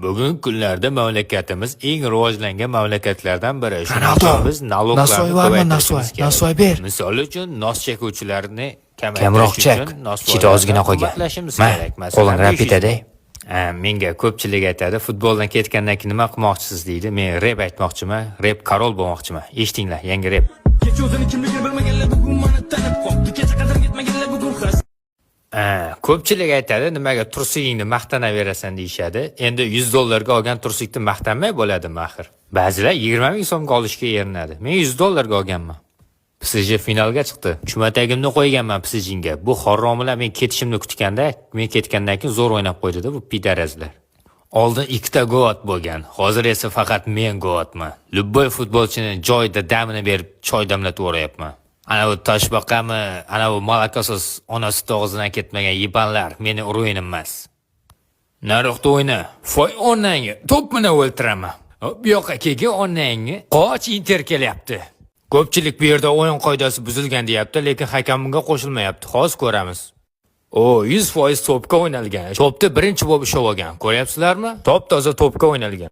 Bugungi kunlarda mamlakatimiz eng rivojlangan mamlakatlardan biri. Ronaldo, Biz налогlarni nosvoy varmi, ko'paytirishimiz kerak. nosvoy ber. Misol uchun nos chekuvchilarni Kamroq kamaytirish chek, uchun ichida ozgina qolgan. qimmatlashimiz Ma, kerak. qo'ling rap 500 etadi. Menga ko'pchilik aytadi, futboldan ketgandan keyin nima qilmoqchisiz deydi. Men rep aytmoqchiman, rep korol bo'lmoqchiman. Eshitinglar, yangi rep. Kecha o'zini kimligini bilmaganlar bugun meni tanib qopti. Kecha qadar ketmaganlar bugun xas. Ko'pchilik aytadi, nimaga tursigingni maqtanaverasan deyishadi. Endi $100 olgan tursikni maqtanmay bo'ladimi axir? Ba'zilar 20 ming so'mga olishga erinadi. Men $100 olganman. PSG finalga chiqdi. Chumatagimni qo'yganman PSJga. Bu xorromilar men ketishimni kutganda, men ketgandan keyin zo'r o'ynab qo'ydi-da bu pidarazlar. Oldin ikkita gol bo'lgan. Hozir esa faqat men golman. Любой futbolchini joyida damini berib, choy damlatib o'rayapman. Ana bu toshbaqami, ana bu malakasiz onasi og'zidan ketmagan yibanlar meni o'yinim emas. Nariqda o'yna. Foy onangni to'pmini o'ltiraman. Bu yoqqa kelgan onangni qoch Inter kelyapti. Ko'pchilik bu yerda o'yin qoidasi buzilgan deyapti, lekin hakam bunga qo'shilmayapti. Hozir ko'ramiz. 100% to'pga o'ynalgan. To'pni birinchi bo'lib ushlab olgan. Ko'ryapsizlarmi? Top toza to'pga o'ynalgan.